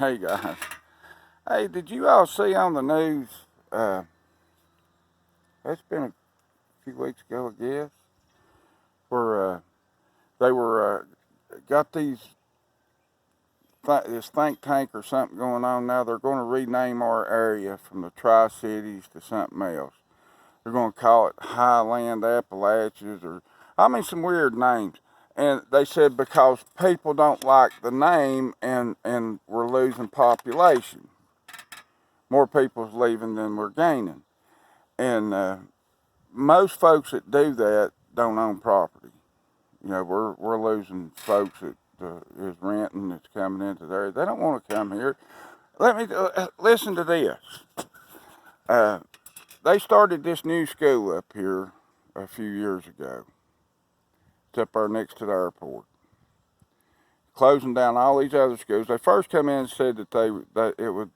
Hey guys. Hey, did you all see on the news? That's been a few weeks ago, I guess, where they were got this think tank or something going on now. They're going to rename our area from the Tri-Cities to something else. They're going to call it Highland Appalachians, or some weird names. And they said because people don't like the name, and we're losing population. More people's leaving than we're gaining. And most folks that do that don't own property. You know, we're losing folks that is renting that's coming into there. They don't want to come here. Let me listen to this. They started this new school up here a few years ago. It's up there next to the airport. Closing down all these other schools. They first come in and said that it would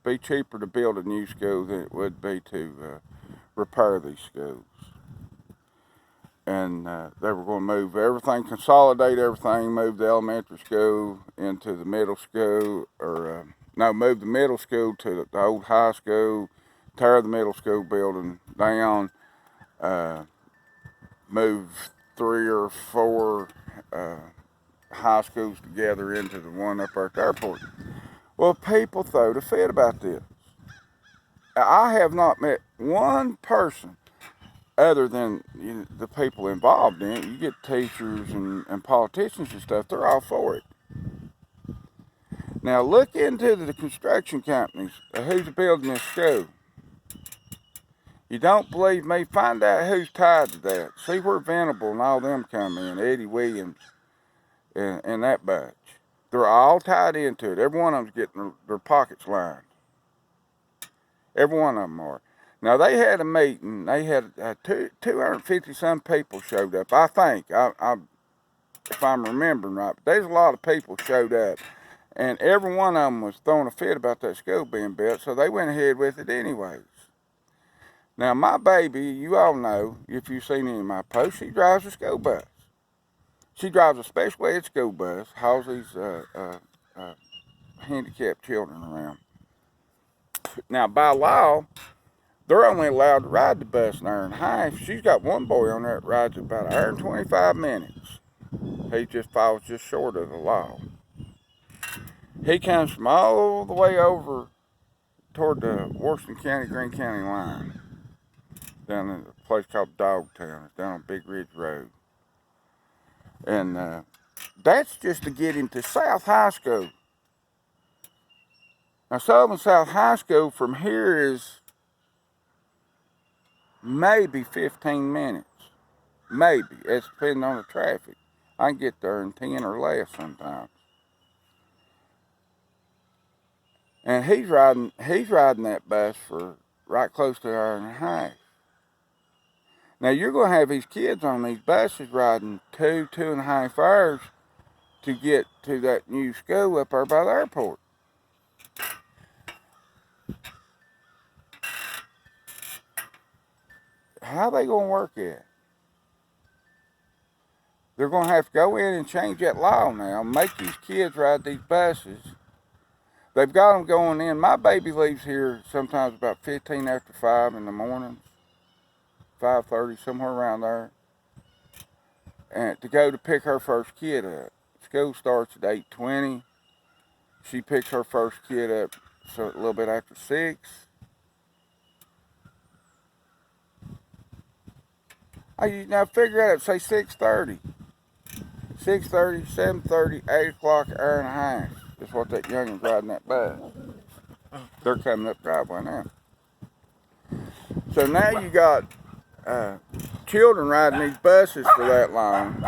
be cheaper to build a new school than it would be to repair these schools. And they were going to move everything, consolidate everything, move the elementary school into the middle school, move the middle school to the old high school, tear the middle school building down, move 3 or 4 high schools together into the one up there at the airport. Well, people throw a fit about this. I have not met one person other than the people involved in it. You get teachers and politicians and stuff, they're all for it. Now look into the construction companies who's building this school. You don't believe me? Find out who's tied to that. See where Venable and all them come in, Eddie Williams and that batch. They're all tied into it. Every one of them's getting their pockets lined. Every one of them are. Now, they had a meeting. They had 250-some people showed up. I think, if I'm remembering right. But there's a lot of people showed up. And every one of them was throwing a fit about that school being built, so they went ahead with it anyways. Now, my baby, you all know, if you've seen any of my posts, she drives a school bus. She drives a special ed school bus, hauls these handicapped children around. Now, by law, they're only allowed to ride the bus an hour and a half. She's got one boy on there that rides about 1 hour and 25 minutes. He just falls just short of the law. He comes from all the way over toward the Washington County, Greene County line, down in a place called Dogtown. It's down on Big Ridge Road. And that's just to get him to South High School. Now, Sullivan South High School from here is maybe 15 minutes. Maybe. It's depending on the traffic. I can get there in 10 or less sometimes. And he's riding that bus for right close to 1 hour and a half. Now, you're going to have these kids on these buses riding 2.5 hours to get to that new school up there by the airport. How are they going to work it? They're going to have to go in and change that law now, make these kids ride these buses. They've got them going in. My baby leaves here sometimes about 15 after 5 in the morning, 5:30, somewhere around there, and to go to pick her first kid up. School starts at 8:20. She picks her first kid up so a little bit after 6. Now figure out, say 6:30. 6:30, 7:30, 8 o'clock, 1 hour and a half. That's what that youngin's riding that bus. They're coming up the driveway now. So now you got children riding these buses for that long.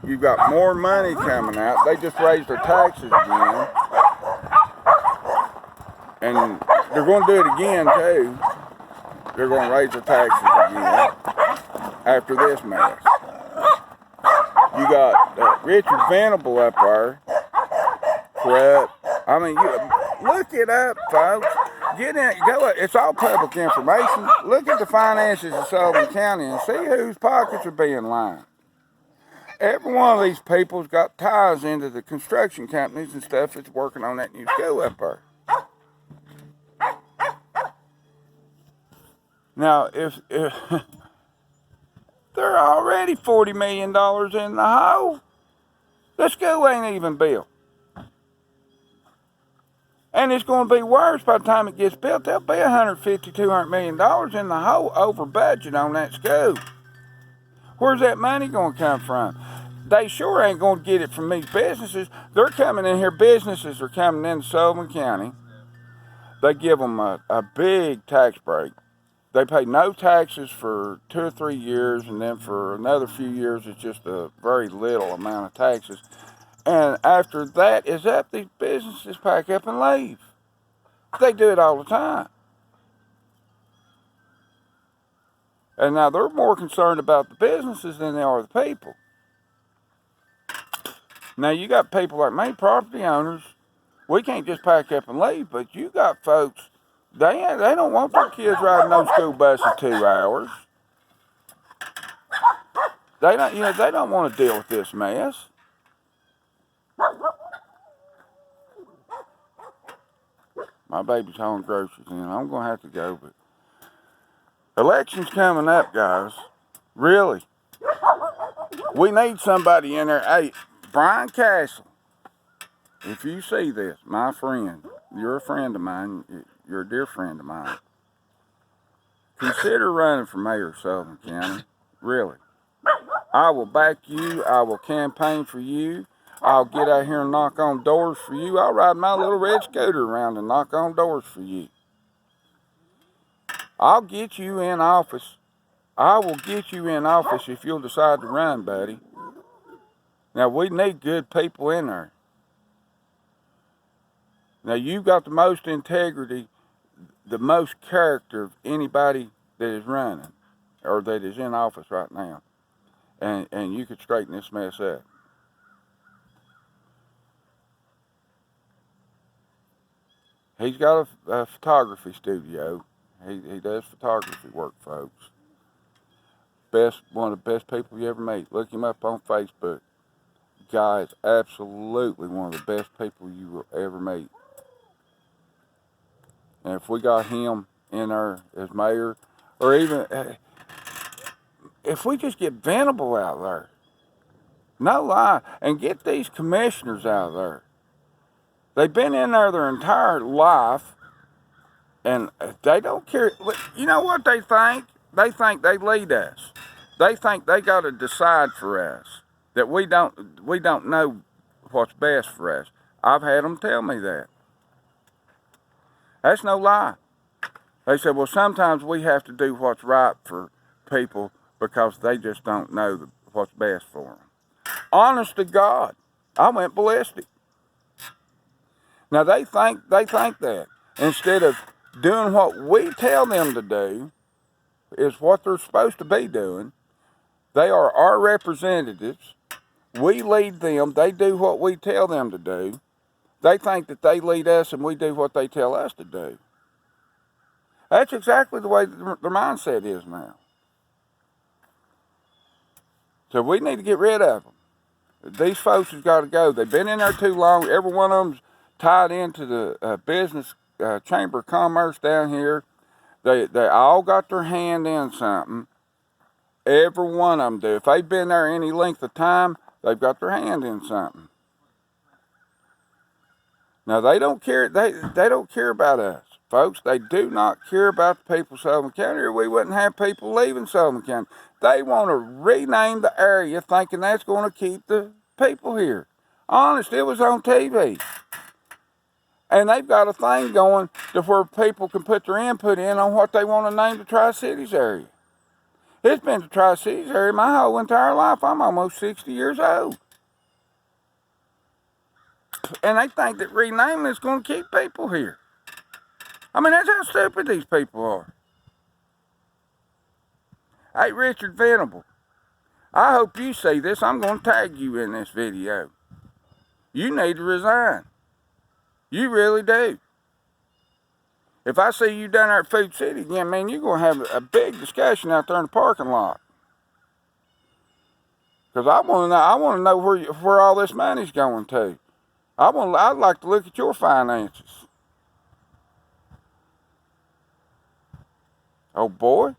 You've got more money coming out. They just raised their taxes again. And they're going to do it again, too. They're going to raise their taxes again after this mess. You got Richard Venable up there. Corrupt. Look it up, folks. Get in, go. It's all public information. Look at the finances of Sullivan County and see whose pockets are being lined. Every one of these people's got ties into the construction companies and stuff that's working on that new school up there. Now, if they're already $40 million in the hole, the school ain't even built. And it's going to be worse by the time it gets built. There'll be $150, $200 million in the hole over budget on that school. Where's that money going to come from? They sure ain't going to get it from these businesses. They're coming in here. Businesses are coming into Sullivan County. They give them a big tax break. They pay no taxes for 2 or 3 years, and then for another few years, it's just a very little amount of taxes. And after that is up, these businesses pack up and leave. They do it all the time. And now they're more concerned about the businesses than they are the people. Now you got people like me, property owners. We can't just pack up and leave, but you got folks, they don't want their kids riding those school buses 2 hours. They don't want to deal with this mess. My baby's hauling groceries in. I'm going to have to go, but election's coming up, guys. Really. We need somebody in there. Hey, Brian Castle, if you see this, my friend, you're a friend of mine. You're a dear friend of mine. Consider running for mayor of Sullivan County. Really. I will back you. I will campaign for you. I'll get out here and knock on doors for you. I'll ride my little red scooter around and knock on doors for you. I'll get you in office. I will get you in office if you'll decide to run, buddy. Now, we need good people in there. Now, you've got the most integrity, the most character of anybody that is running or that is in office right now. And you could straighten this mess up. He's got a photography studio. He does photography work, folks. One of the best people you ever meet. Look him up on Facebook. Guy is absolutely one of the best people you will ever meet. And if we got him in there as mayor, or even if we just get Venable out there, no lie, and get these commissioners out there. They've been in there their entire life, and they don't care. You know what they think? They think they lead us. They think they got to decide for us, that we don't know what's best for us. I've had them tell me that. That's no lie. They said, well, sometimes we have to do what's right for people because they just don't know what's best for them. Honest to God, I went ballistic. Now they think that instead of doing what we tell them to do is what they're supposed to be doing. They are our representatives. We lead them. They do what we tell them to do. They think that they lead us and we do what they tell us to do. That's exactly the way their mindset is now. So we need to get rid of them. These folks have got to go. They've been in there too long. Every one of them's tied into the business chamber of commerce down here. They all got their hand in something. Every one of them do. If they've been there any length of time, they've got their hand in something. Now they don't care. They don't care about us, folks. They do not care about the people of Sullivan County, or we wouldn't have people leaving Sullivan County. They want to rename the area, thinking that's going to keep the people here. Honest, it was on TV. And they've got a thing going to where people can put their input in on what they want to name the Tri-Cities area. It's been the Tri-Cities area my whole entire life. I'm almost 60 years old. And they think that renaming is going to keep people here. I mean, that's how stupid these people are. Hey, Richard Venable, I hope you see this. I'm going to tag you in this video. You need to resign. You really do. If I see you down there at Food City again, man, you're going to have a big discussion out there in the parking lot. Because I want to know where all this money's going to. I'd like to look at your finances. Oh boy.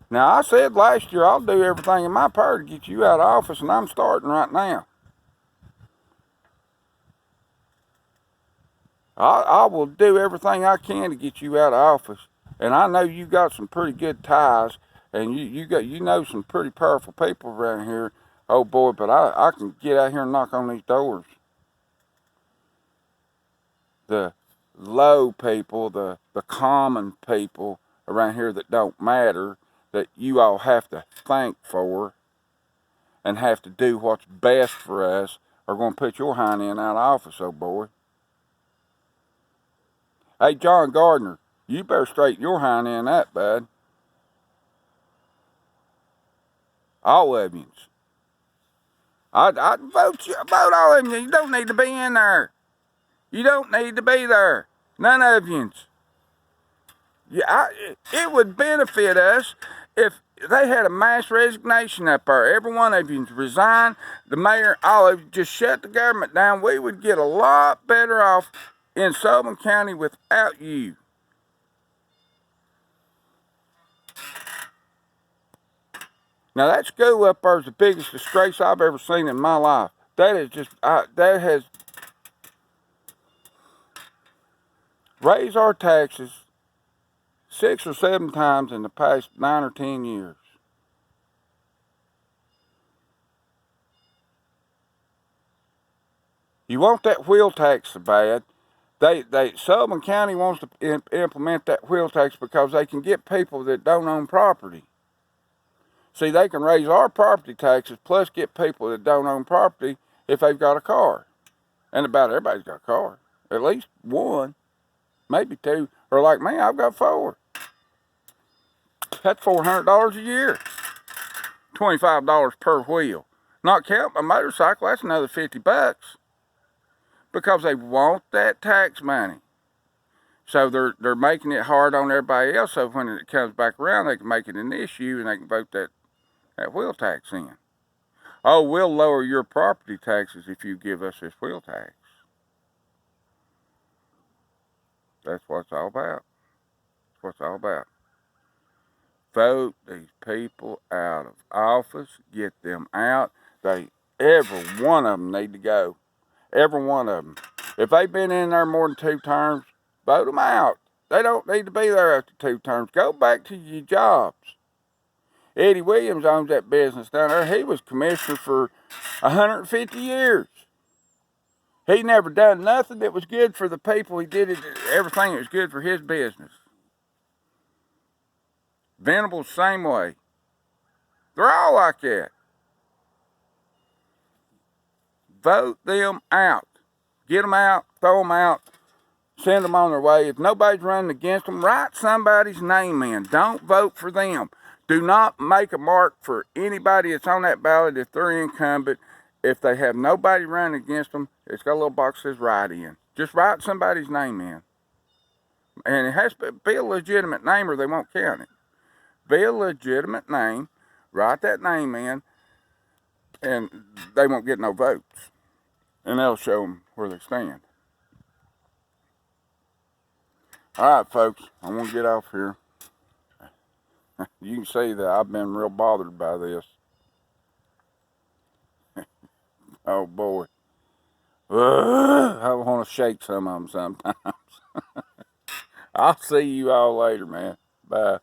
Now I said last year I'll do everything in my power to get you out of office, and I'm starting right now. I will do everything I can to get you out of office. And I know you got some pretty good ties, and you know some pretty powerful people around here. Oh boy, but I can get out here and knock on these doors. The low people, the common people around here that don't matter, that you all have to think for and have to do what's best for us, are going to put your hind end out of office, oh boy. Hey, John Gardner, you better straighten your hind end up, bud. All of you. I'd vote all of you. You don't need to be in there. You don't need to be there. None of you. Yeah, it would benefit us if they had a mass resignation up there. Every one of you resign. The mayor, all of you, just shut the government down. We would get a lot better off in Sullivan County without you. Now that school up there is the biggest disgrace I've ever seen in my life. That is just, that has raised our taxes 6 or 7 times in the past 9 or 10 years. You want that wheel tax so bad. Sullivan County wants to implement that wheel tax because they can get people that don't own property. See, they can raise our property taxes plus get people that don't own property if they've got a car. And about everybody's got a car. At least one, maybe 2. Or like me, I've got 4. That's $400 a year. $25 per wheel. Not counting my motorcycle, that's another $50. Because they want that tax money. So they're making it hard on everybody else, so when it comes back around, they can make it an issue and they can vote that wheel tax in. Oh, we'll lower your property taxes if you give us this wheel tax. That's what it's all about. That's what it's all about. Vote these people out of office. Get them out. Every one of them need to go. Every one of them. If they've been in there more than 2 terms, vote them out. They don't need to be there after 2 terms. Go back to your jobs. Eddie Williams owns that business down there. He was commissioner for 150 years. He never done nothing that was good for the people. He did everything that was good for his business. Venables, same way. They're all like that. Vote them out. Get them out, throw them out, send them on their way. If nobody's running against them, write somebody's name in. Don't vote for them. Do not make a mark for anybody that's on that ballot if they're incumbent. If they have nobody running against them, it's got a little box that says write in. Just write somebody's name in. And it has to be a legitimate name or they won't count it. Be a legitimate name, write that name in, and they won't get no votes. And they'll show them where they stand. All right, folks, I want to get off here. You can see that I've been real bothered by this. Oh, boy. I want to shake some of them sometimes. I'll see you all later, man. Bye.